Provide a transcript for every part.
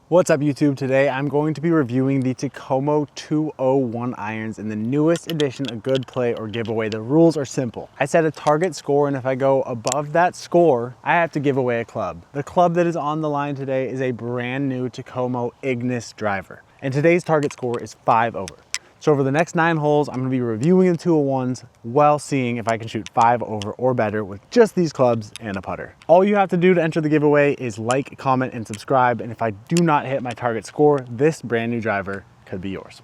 What's up YouTube? Today I'm going to be reviewing the Takomo 201 irons in the newest edition of Good Play or Giveaway. The rules are simple. I set a target score, and if I go above that score, I have to give away a club. The club that is on the line today is a brand new Takomo Ignis driver, and today's target score is 5 over. So over the next 9 holes, I'm gonna be reviewing the 201s while seeing if I can shoot 5 over or better with just these clubs and a putter. All you have to do to enter the giveaway is like, comment, and subscribe. And if I do not hit my target score, this brand new driver could be yours.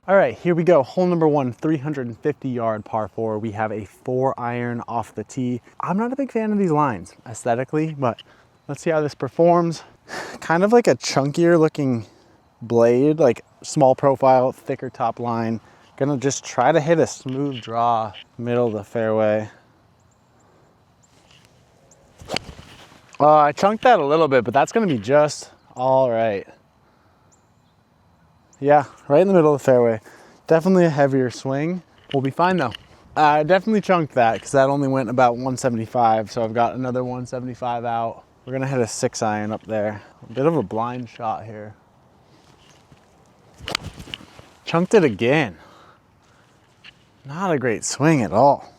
All right, here we go. Hole number 1, 350-yard par 4. We have a 4-iron off the tee. I'm not a big fan of these lines aesthetically, but let's see how this performs. Kind of like a chunkier looking blade, like small profile, thicker top line. Gonna just try to hit a smooth draw, middle of the fairway. I chunked that a little bit, but that's gonna be just all right. Yeah, right in the middle of the fairway. Definitely a heavier swing. We'll be fine though. I definitely chunked that because that only went about 175, so I've got another 175 out. We're gonna hit a 6-iron up there. A bit of a blind shot here. Chunked it again. Not a great swing at all.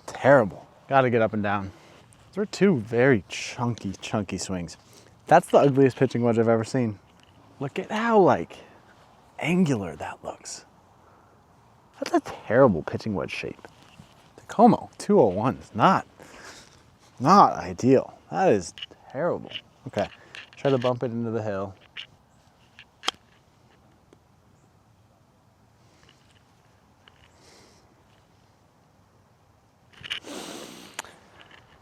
Terrible. Gotta get up and down. Those are 2 very chunky swings. That's the ugliest pitching wedge I've ever seen. Look at how like angular that looks. That's a terrible pitching wedge shape. Takomo 201 is not ideal. That is terrible. Okay, try to bump it into the hill.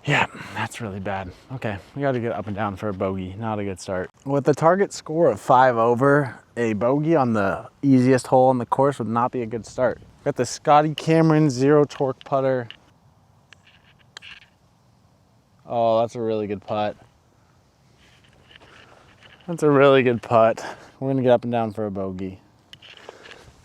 Yeah, that's really bad. Okay, we got to get up and down for a bogey. Not a good start. With the target score of 5 over, a bogey on the easiest hole on the course would not be a good start. Got the Scotty Cameron 0 torque putter. Oh, that's a really good putt. That's a really good putt. We're gonna get up and down for a bogey.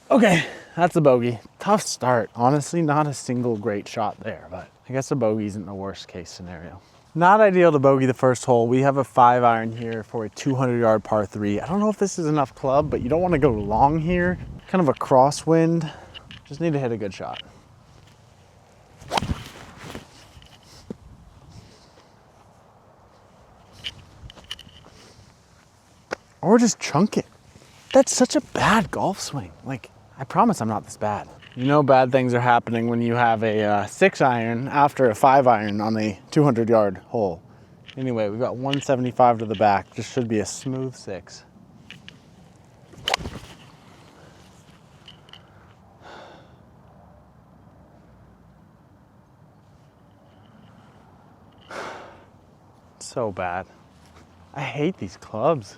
Okay, that's a bogey. Tough start. Honestly, not a single great shot there, but I guess a bogey isn't the worst case scenario. Not ideal to bogey the first hole. We have a 5-iron here for a 200-yard par 3. I don't know if this is enough club, but you don't want to go long here. Kind of a crosswind. Just need to hit a good shot. Or just chunk it. That's such a bad golf swing. Like, I promise I'm not this bad. You know bad things are happening when you have a 6-iron after a 5-iron on a 200-yard hole. Anyway, we've got 175 to the back. Just should be a smooth 6. So bad. I hate these clubs.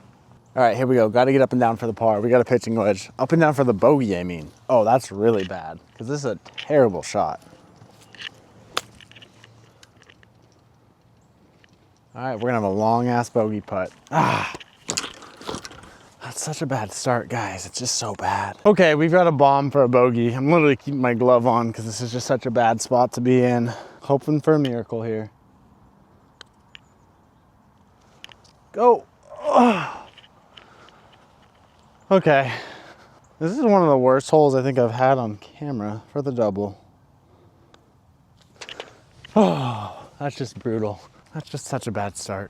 All right, here we go. Got to get up and down for the par. We got a pitching wedge. Up and down for the bogey, I mean. Oh, that's really bad because this is a terrible shot. All right, we're going to have a long-ass bogey putt. Ah, that's such a bad start, guys. It's just so bad. Okay, we've got a bomb for a bogey. I'm literally keeping my glove on because this is just such a bad spot to be in. Hoping for a miracle here. Go. Oh. Okay, this is one of the worst holes I think I've had on camera for the double. Oh, that's just brutal. That's just such a bad start.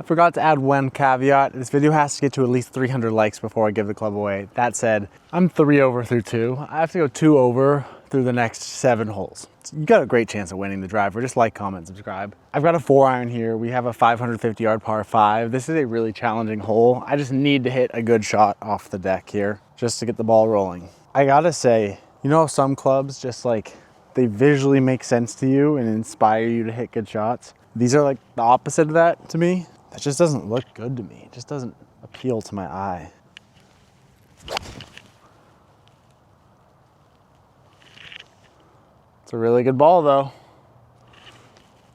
I forgot to add one caveat. This video has to get to at least 300 likes before I give the club away. That said, I'm 3 over through 2. I have to go 2 over through the next 7 holes. You got a great chance of winning the driver. Just like, comment, subscribe. I've got a 4-iron here. We have a 550-yard par 5. This is a really challenging hole. I just need to hit a good shot off the deck here just to get the ball rolling. I gotta say, you know, some clubs just like, they visually make sense to you and inspire you to hit good shots. These are like the opposite of that to me. That just doesn't look good to me. It just doesn't appeal to my eye. It's a really good ball though.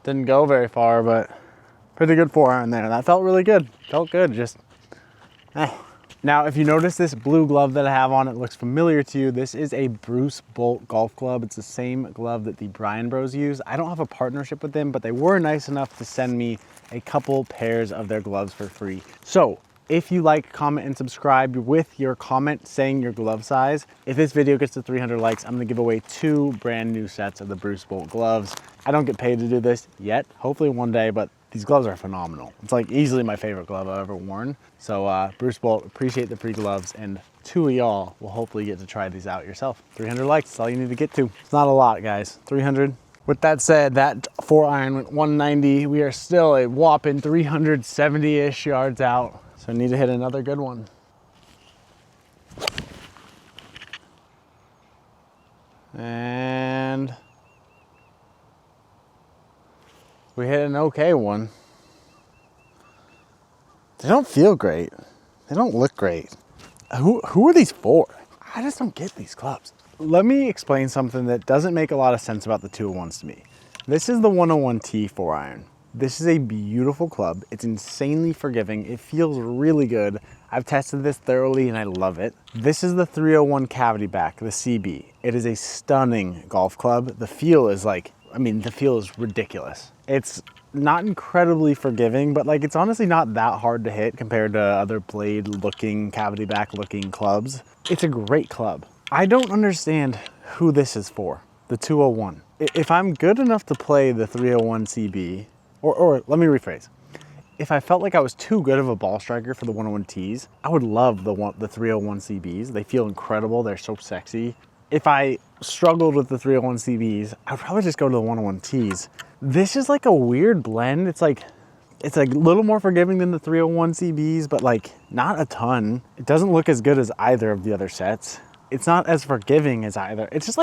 Didn't go very far, but pretty good 4-iron there. That felt really good. Felt good, just, Now, if you notice this blue glove that I have on, it looks familiar to you. This is a Bruce Bolt golf club. It's the same glove that the Bryan Bros use. I don't have a partnership with them, but they were nice enough to send me a couple pairs of their gloves for free. So if you like, comment, and subscribe with your comment saying your glove size, if this video gets to 300 likes, I'm gonna give away 2 brand new sets of the Bruce Bolt gloves. I don't get paid to do this yet, hopefully one day, but these gloves are phenomenal. It's like easily my favorite glove I've ever worn. So Bruce Bolt, appreciate the free gloves, and 2 of y'all will hopefully get to try these out yourself. 300 likes, that's all you need to get to. It's not a lot, guys, 300. With that said, that 4-iron went 190. We are still a whopping 370-ish yards out. So I need to hit another good one. And we hit an okay one. They don't feel great. They don't look great. Who are these for? I just don't get these clubs. Let me explain something that doesn't make a lot of sense about the 201s to me. This is the 101T 4-iron. This is a beautiful club. It's insanely forgiving. It feels really good. I've tested this thoroughly and I love it. This is the 301 cavity back, the CB. It is a stunning golf club. The feel is like, the feel is ridiculous. It's not incredibly forgiving, but like it's honestly not that hard to hit compared to other blade looking, cavity back looking clubs. It's a great club. I don't understand who this is for, the 201. If I'm good enough to play the 301 CB, or let me rephrase. If I felt like I was too good of a ball striker for the 101Ts, I would love the 301 CBs. They feel incredible, they're so sexy. If I struggled with the 301 CBs, I'd probably just go to the 101Ts. This is like a weird blend. It's like a little more forgiving than the 301 CBs, but like not a ton. It doesn't look as good as either of the other sets. It's not as forgiving as either. It's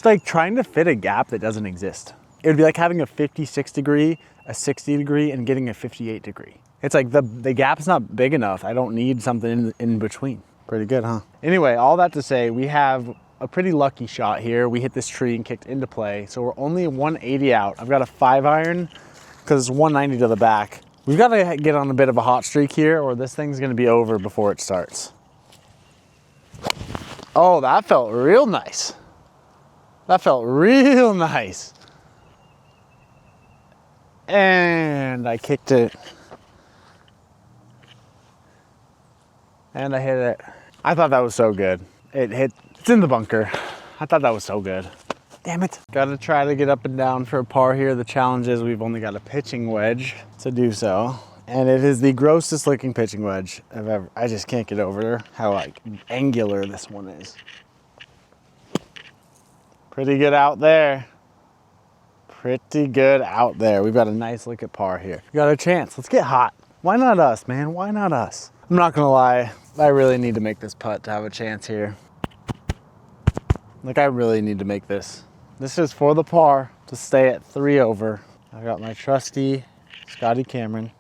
like trying to fit a gap that doesn't exist. It would be like having a 56 degree, a 60 degree, and getting a 58 degree. It's like the gap's not big enough. I don't need something in between. Pretty good, huh? Anyway, all that to say, we have a pretty lucky shot here. We hit this tree and kicked into play, so we're only 180 out. I've got a 5-iron because it's 190 to the back. We've got to get on a bit of a hot streak here or this thing's gonna be over before it starts. Oh, that felt real nice. That felt real nice. And I kicked it. And I hit it. I thought that was so good. It's in the bunker. I thought that was so good. Damn it. Gotta try to get up and down for a par here. The challenge is we've only got a pitching wedge to do so. And it is the grossest looking pitching wedge I've ever. I just can't get over how like angular this one is. Pretty good out there. Pretty good out there. We've got a nice look at par here. We got a chance. Let's get hot. Why not us, man? Why not us? I'm not gonna lie. I really need to make this putt to have a chance here. Like I really need to make this. This is for the par to stay at 3 over. I got my trusty Scotty Cameron.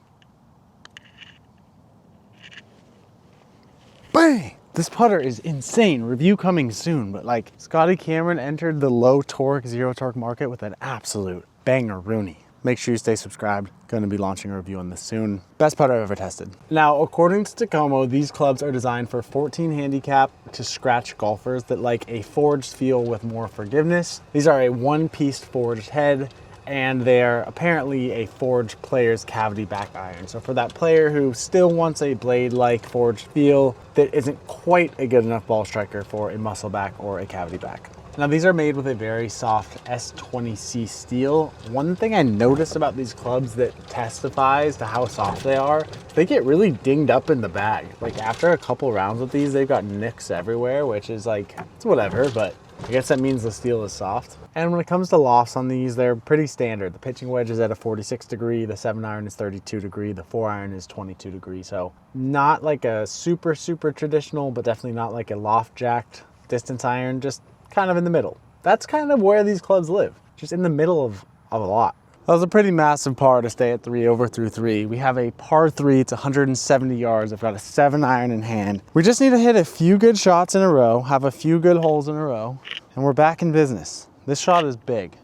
Bang! This putter is insane. Review coming soon, but like Scotty Cameron entered the low torque, zero torque market with an absolute banger Rooney. Make sure you stay subscribed. Going to be launching a review on this soon. Best putter I've ever tested. Now, according to Takomo, these clubs are designed for 14 handicap to scratch golfers that like a forged feel with more forgiveness. These are a one-piece forged head, and they're apparently a forged player's cavity back iron. So for that player who still wants a blade-like forged feel that isn't quite a good enough ball striker for a muscle back or a cavity back. Now these are made with a very soft S20C steel. One thing I noticed about these clubs that testifies to how soft they are, they get really dinged up in the bag. Like after a couple rounds with these, they've got nicks everywhere, which is like, it's whatever, but I guess that means the steel is soft. And when it comes to lofts on these, they're pretty standard. The pitching wedge is at a 46 degree, the 7-iron is 32 degree, the 4-iron is 22 degree. So not like a super traditional, but definitely not like a loft jacked distance iron, just kind of in the middle. That's kind of where these clubs live, just in the middle of a lot. That was a pretty massive par to stay at 3 over through 3. We have a par 3, it's 170 yards. I've got a 7-iron in hand. We just need to hit a few good shots in a row, have a few good holes in a row, and we're back in business. This shot is big.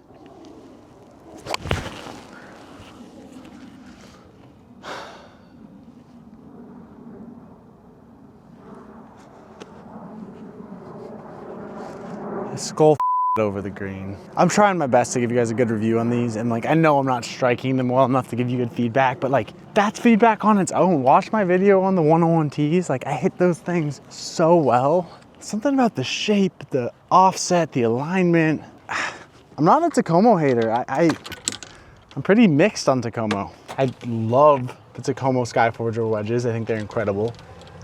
skull over the green. I'm trying my best to give you guys a good review on these, and like I know I'm not striking them well enough to give you good feedback, but like that's feedback on its own. Watch my video on the 101 tees. Like I hit those things so well. Something about the shape, the offset, the alignment. I'm not a Takomo hater. I'm pretty mixed on Takomo. I love the Takomo Skyforger wedges. I think they're incredible.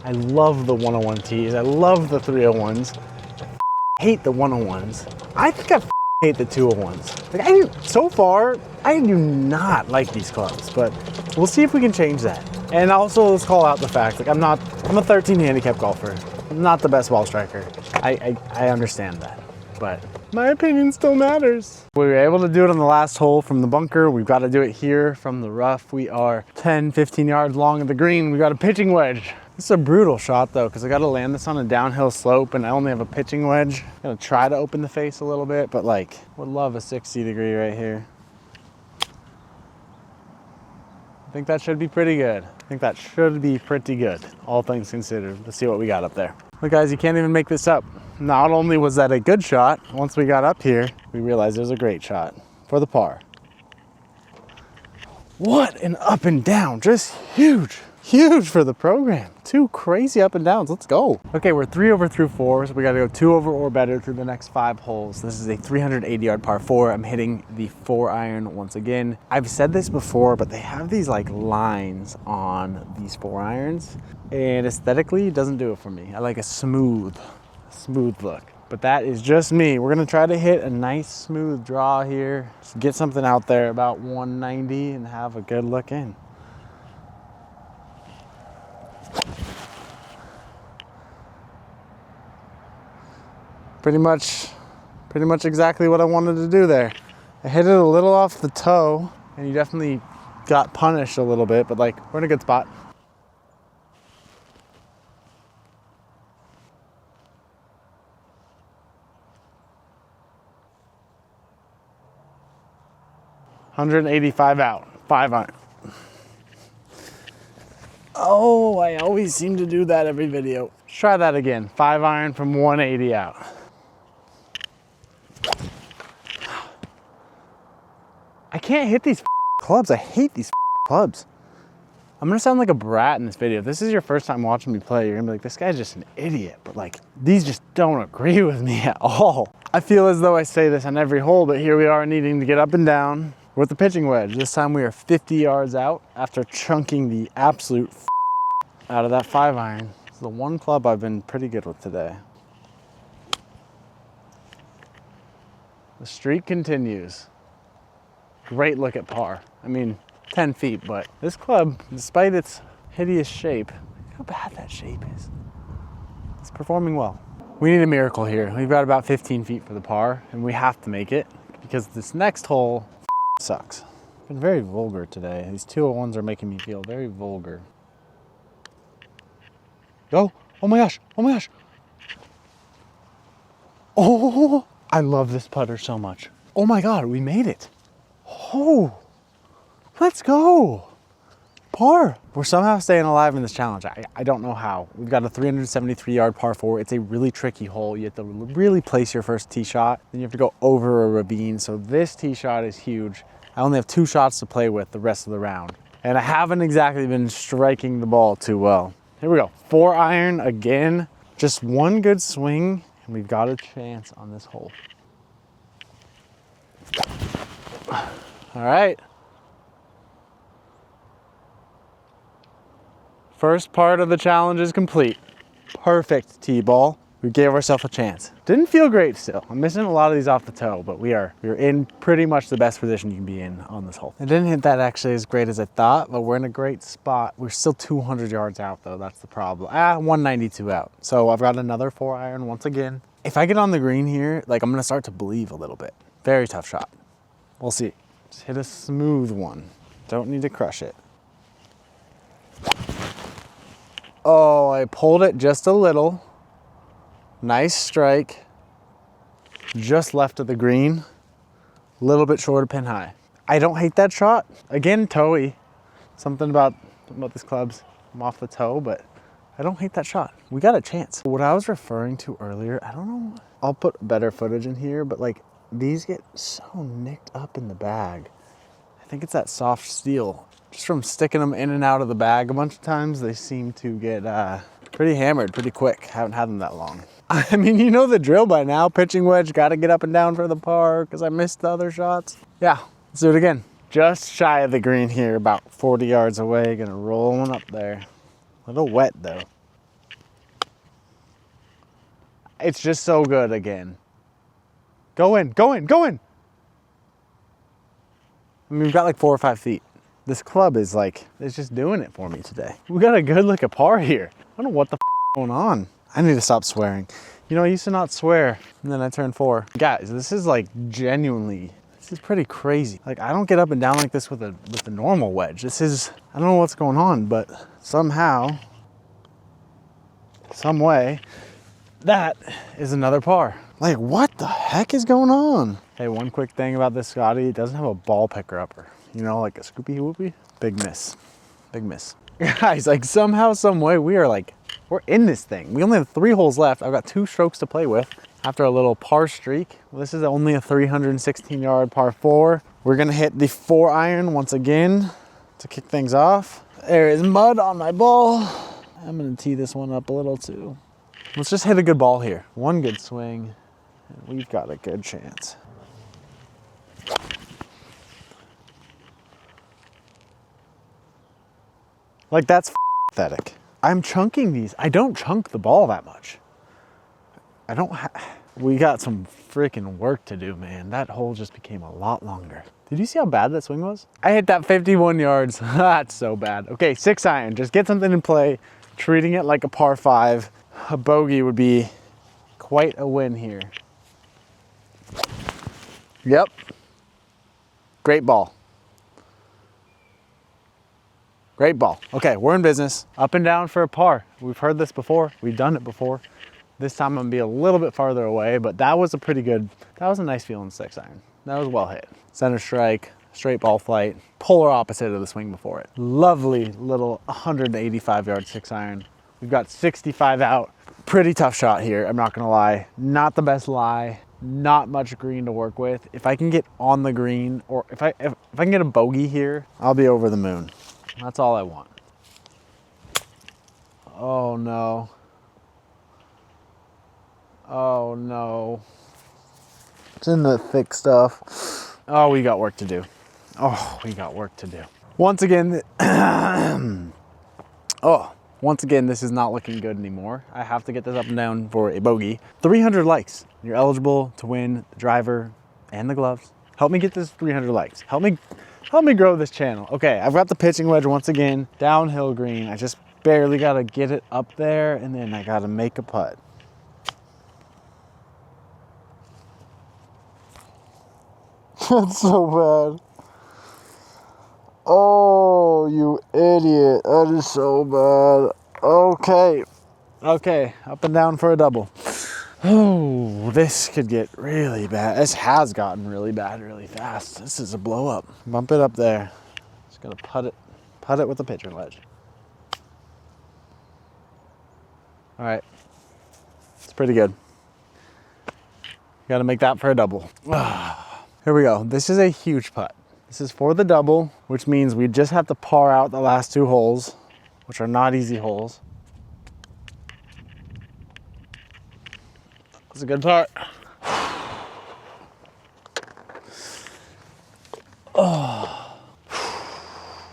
I love the 101 tees. I love the 301s. I hate the 101s. I think I hate the 201s. Like so far, I do not like these clubs, but we'll see if we can change that. And also, let's call out the fact, like I'm a 13 handicap golfer. I'm not the best ball striker. I understand that, but my opinion still matters. We were able to do it on the last hole from the bunker. We've got to do it here from the rough. We are 10, 15 yards long of the green. We got a pitching wedge. This is a brutal shot though, because I got to land this on a downhill slope and I only have a pitching wedge. I'm gonna try to open the face a little bit, but like, would love a 60-degree right here. I think that should be pretty good. I think that should be pretty good, all things considered. Let's see what we got up there. Look guys, you can't even make this up. Not only was that a good shot, once we got up here, we realized it was a great shot for the par. What an up and down, just huge. Huge for the program. 2 crazy up and downs. Let's go. Okay, we're 3 over through 4, so we got to go 2 over or better through the next 5 holes. This is a 380-yard par 4. I'm hitting the 4-iron once again. I've said this before, but they have these like lines on these 4-irons, and aesthetically, it doesn't do it for me. I like a smooth look. But that is just me. We're gonna try to hit a nice smooth draw here. Just get something out there about 190 and have a good look in. Pretty much exactly what I wanted to do there. I hit it a little off the toe, and you definitely got punished a little bit, but like, we're in a good spot. $185 out, 5-iron. Oh, I always seem to do that every video. Let's try that again. 5-iron from 180 out. I can't hit these clubs. I hate these clubs. I'm gonna sound like a brat in this video. If this is your first time watching me play, you're gonna be like, this guy's just an idiot. But like, these just don't agree with me at all. I feel as though I say this on every hole, but here we are needing to get up and down with the pitching wedge. This time we are 50 yards out after chunking the absolute out of that 5-iron. It's the one club I've been pretty good with today. The streak continues. Great look at par. I mean, 10 feet, but this club, despite its hideous shape, look how bad that shape is. It's performing well. We need a miracle here. We've got about 15 feet for the par, and we have to make it because this next hole sucks. I've been very vulgar today. These 201s are making me feel very vulgar. Go! Oh my gosh! Oh my gosh! Oh! I love this putter so much. Oh my God, we made it. Oh, let's go. Par. We're somehow staying alive in this challenge. I don't know how. We've got a 373-yard par 4. It's a really tricky hole. You have to really place your first tee shot. Then you have to go over a ravine. So this tee shot is huge. I only have 2 shots to play with the rest of the round. And I haven't exactly been striking the ball too well. Here we go. 4-iron again. Just one good swing, and we've got a chance on this hole. All right. First part of the challenge is complete. Perfect tee ball. We gave ourselves a chance. Didn't feel great still. I'm missing a lot of these off the toe, but we're in pretty much the best position you can be in on this hole. I didn't hit that actually as great as I thought, but we're in a great spot. We're still 200 yards out though, that's the problem. 192 out. So I've got another 4-iron once again. If I get on the green here, like I'm gonna start to believe a little bit. Very tough shot. We'll see. Just hit a smooth one. Don't need to crush it. Oh, I pulled it just a little. Nice strike. Just left of the green. A little bit short of pin high. I don't hate that shot. Again, toey. Something about this club's, I'm off the toe, but I don't hate that shot. We got a chance. What I was referring to earlier, I don't know. I'll put better footage in here, but like these get so nicked up in the bag. I think it's that soft steel. Just from sticking them in and out of the bag a bunch of times, they seem to get pretty hammered pretty quick. Haven't had them that long. I mean, you know the drill by now. Pitching wedge, got to get up and down for the par because I missed the other shots. Yeah, let's do it again. Just shy of the green here, about 40 yards away. Gonna roll one up there. A little wet though. It's just so good again. Go in, go in, go in. I mean, we've got like 4 or 5 feet. This club is like, it's just doing it for me today. We got a good look at par here. I don't know what the f going on. I need to stop swearing. You know, I used to not swear and then I turned 4. Guys, this is like genuinely, this is pretty crazy. Like I don't get up and down like this with a normal wedge. This is, I don't know what's going on, but somehow, some way, that is another par. Like what the heck is going on? Hey, one quick thing about this Scotty, it doesn't have a ball picker upper. You know, like a scoopy whoopy. Big miss, big miss. Guys, like somehow, some way, we're in this thing. We only have 3 holes left. I've got 2 strokes to play with after a little par streak. Well, this is only a 316 yard par 4. We're gonna hit the 4 iron once again to kick things off. There is mud on my ball. I'm gonna tee this one up a little too. Let's just hit a good ball here. One good swing, and we've got a good chance. Like that's pathetic. I'm chunking these. I don't chunk the ball that much. We got some freaking work to do, man. That hole just became a lot longer. Did you see how bad that swing was? I hit that 51 yards. That's so bad. Okay, 6 iron. Just get something in play. Treating it like a par 5. A bogey would be quite a win here. Yep. Great ball. Great ball. Okay, we're in business. Up and down for a par. We've heard this before. We've done it before. This time I'm gonna be a little bit farther away, but that was a nice feeling 6 iron. That was well hit. Center strike, straight ball flight, polar opposite of the swing before it. Lovely little 185 yard 6 iron. We've got 65 out. Pretty tough shot here, I'm not gonna lie. Not the best lie. Not much green to work with. If I can get on the green, or if I can get a bogey here, I'll be over the moon. That's all I want. Oh no. Oh no. It's in the thick stuff. Oh, we got work to do. Oh, we got work to do. Once again, once again, this is not looking good anymore. I have to get this up and down for a bogey. 300 likes. You're eligible to win the driver and the gloves. Help me get this 300 likes. Help me grow this channel. Okay, I've got the pitching wedge once again, downhill green. I just barely gotta get it up there and then I gotta make a putt. That's so bad. Oh, you idiot. That is so bad. Okay, up and down for a double. Oh, this could get really bad. This has gotten really bad really fast. This is a blow up. Bump it up there. Just gotta putt it with the pitcher ledge. All right, it's pretty good. Gotta make that for a double. Here we go. This is a huge putt. This is for the double, which means we just have to par out the last 2 holes, which are not easy holes. That's a good putt. Oh,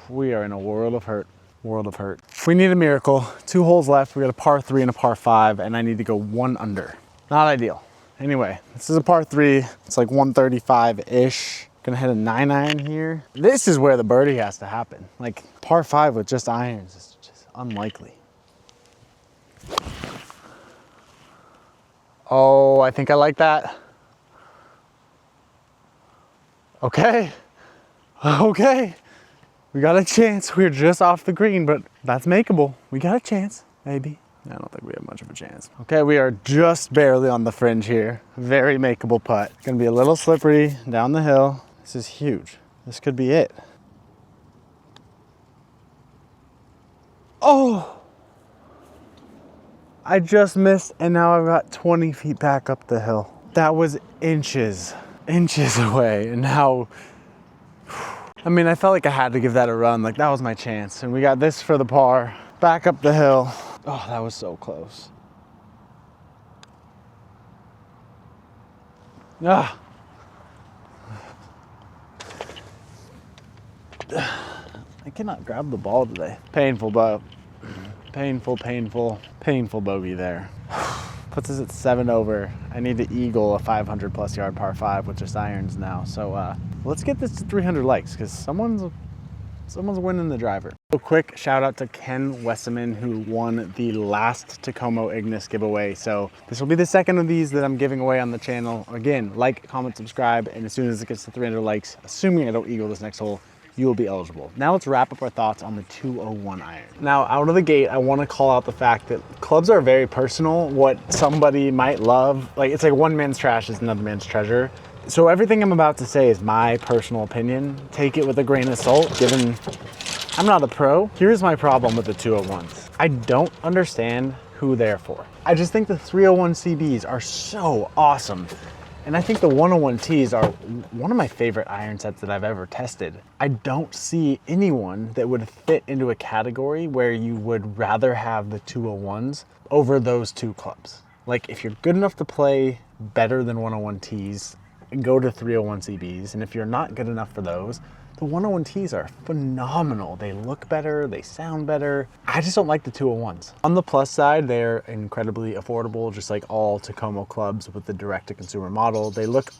we are in a world of hurt. World of hurt. We need a miracle. 2 holes left. We got a par 3 and a par 5, and I need to go 1 under. Not ideal. Anyway, this is a par 3. It's like 135-ish. Gonna hit a 9 iron here. This is where the birdie has to happen. Like par 5 with just irons is just unlikely. Oh, I think I like that. Okay. Okay. We got a chance. We're just off the green, but that's makeable. We got a chance, maybe. I don't think we have much of a chance. Okay, we are just barely on the fringe here. Very makeable putt. Gonna be a little slippery down the hill. This is huge. This could be it. Oh! I just missed, and now I've got 20 feet back up the hill. That was inches away, and now, I mean, I felt like I had to give that a run. Like, that was my chance. And we got this for the par, back up the hill. Oh, that was so close. Ah. I cannot grab the ball today. Painful, but painful bogey there. Puts us at 7 over. I need to eagle a 500 plus yard par 5 with just irons now. So let's get this to 300 likes because someone's winning the driver. A quick shout out to Ken Wesseman who won the last Takomo Ignis giveaway. So this will be the second of these that I'm giving away on the channel. Again, like, comment, subscribe, and as soon as it gets to 300 likes, assuming I don't eagle this next hole, you will be eligible. Now let's wrap up our thoughts on the 201 iron. Now, out of the gate, I want to call out the fact that clubs are very personal. What somebody might love, like it's like one man's trash is another man's treasure. So everything I'm about to say is my personal opinion. Take it with a grain of salt, given I'm not a pro. Here's my problem with the 201s. I don't understand who they're for. I just think the 301 CBs are so awesome. And I think the 101Ts are one of my favorite iron sets that I've ever tested. I don't see anyone that would fit into a category where you would rather have the 201s over those two clubs. Like if you're good enough to play better than 101Ts, go to 301 CBs. And if you're not good enough for those, the 101Ts are phenomenal. They look better, they sound better. I just don't like the 201s. On the plus side, they're incredibly affordable, just like all Takomo clubs with the direct-to-consumer model. They look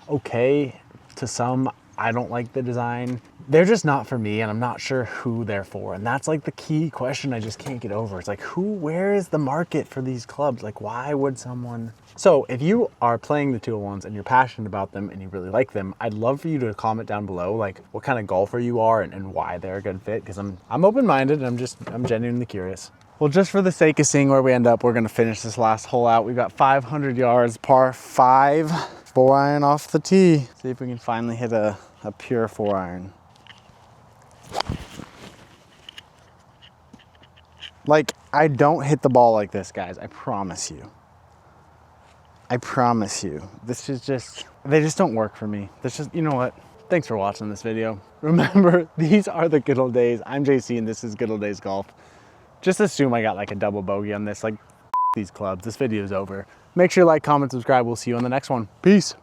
okay to some. I don't like the design. They're just not for me, and I'm not sure who they're for. And that's like the key question I just can't get over. It's like, where is the market for these clubs? Like, why would someone? So if you are playing the 201s and you're passionate about them and you really like them, I'd love for you to comment down below, like what kind of golfer you are and why they're a good fit. Because I'm open-minded and I'm genuinely curious. Well, just for the sake of seeing where we end up, we're gonna finish this last hole out. We've got 500 yards, par 5, 4-iron off the tee. See if we can finally hit a pure 4-iron. Like, I don't hit the ball like this, guys. I promise you. I promise you. This is just, they just don't work for me. This just, you know what? Thanks for watching this video. Remember, these are the good old days. I'm JC and this is Good Old Days Golf. Just assume I got like a double bogey on this. Like, these clubs. This video is over. Make sure you like, comment, subscribe. We'll see you on the next one. Peace.